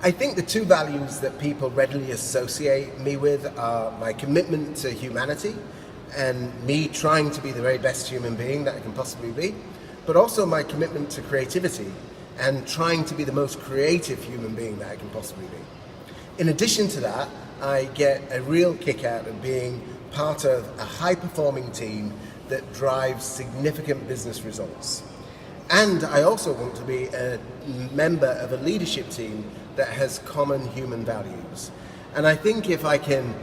I think the two values that people readily associate me with are my commitment to humanity and me trying to be the very best human being that I can possibly be, but also my commitment to creativity and trying to be the most creative human being that I can possibly be. In addition to that, I get a real kick out of being part of a high-performing team that drives significant business results. And I also want to be a member of a leadership team that has common human values. And I think if I can,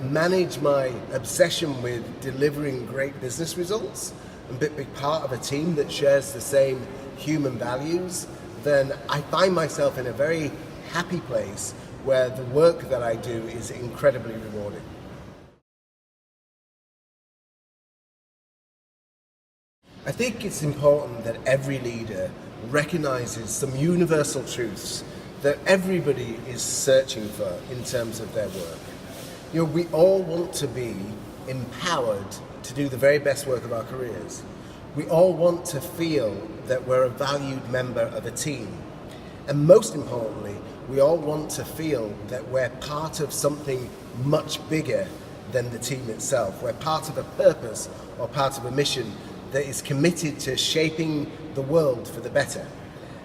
manage my obsession with delivering great business results and be part of a team that shares the same human values, then I find myself in a very happy place where the work that I do is incredibly rewarding. I think it's important that every leader recognizes some universal truths that everybody is searching for in terms of their work. We all want to be empowered to do the very best work of our careers. We all want to feel that we're a valued member of a team. And most importantly, we all want to feel that we're part of something much bigger than the team itself. We're part of a purpose or part of a mission that is committed to shaping the world for the better.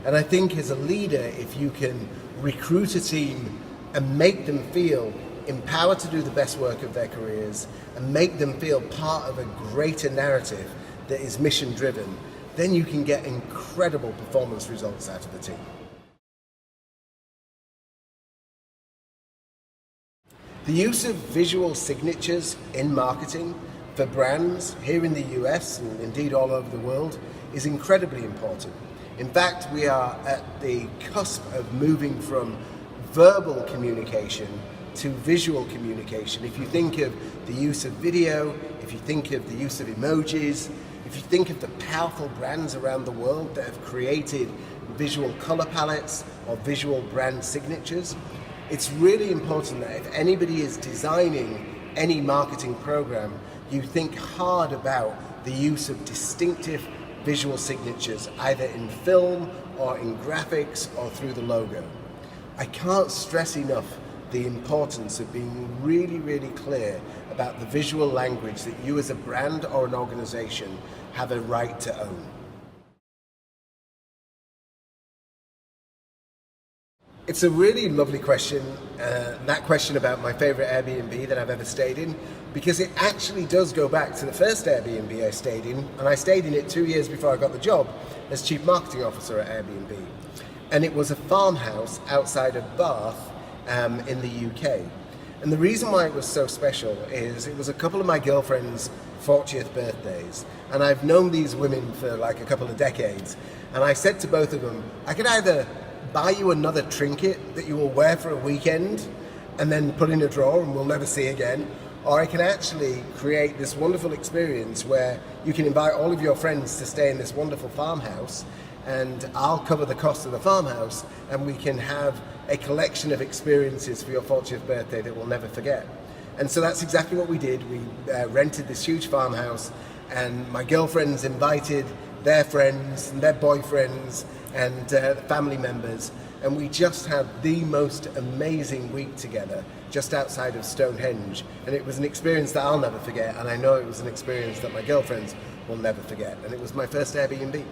And I think as a leader, if you can recruit a team and make them feel empowered to do the best work of their careers and make them feel part of a greater narrative that is mission driven, then you can get incredible performance results out of the team. The use of visual signatures in marketing for brands here in the US and indeed all over the world is incredibly important. In fact, we are at the cusp of moving from verbal communication to visual communication. If you think of the use of video, if you think of the use of emojis, if you think of the powerful brands around the world that have created visual color palettes or visual brand signatures, it's really important that if anybody is designing any marketing program, you think hard about the use of distinctive visual signatures, either in film or in graphics or through the logo. I can't stress enough the importance of being really, really clear about the visual language that you as a brand or an organization have a right to own. It's a really lovely question, that question about my favorite Airbnb that I've ever stayed in, because it actually does go back to the first Airbnb I stayed in, and I stayed in it 2 years before I got the job as Chief Marketing Officer at Airbnb. And it was a farmhouse outside of Bath in the UK. And the reason why it was so special is it was a couple of my girlfriend's 40th birthdays, and I've known these women for like a couple of decades, and I said to both of them, I could either buy you another trinket that you will wear for a weekend and then put in a drawer and we'll never see again, or I can actually create this wonderful experience where you can invite all of your friends to stay in this wonderful farmhouse and I'll cover the cost of the farmhouse and we can have a collection of experiences for your 40th birthday that we'll never forget. And so that's exactly what we did. We rented this huge farmhouse and my girlfriends invited their friends and their boyfriends and family members, and we just had the most amazing week together just outside of Stonehenge, and it was an experience that I'll never forget, and I know it was an experience that my girlfriends will never forget, and it was my first Airbnb.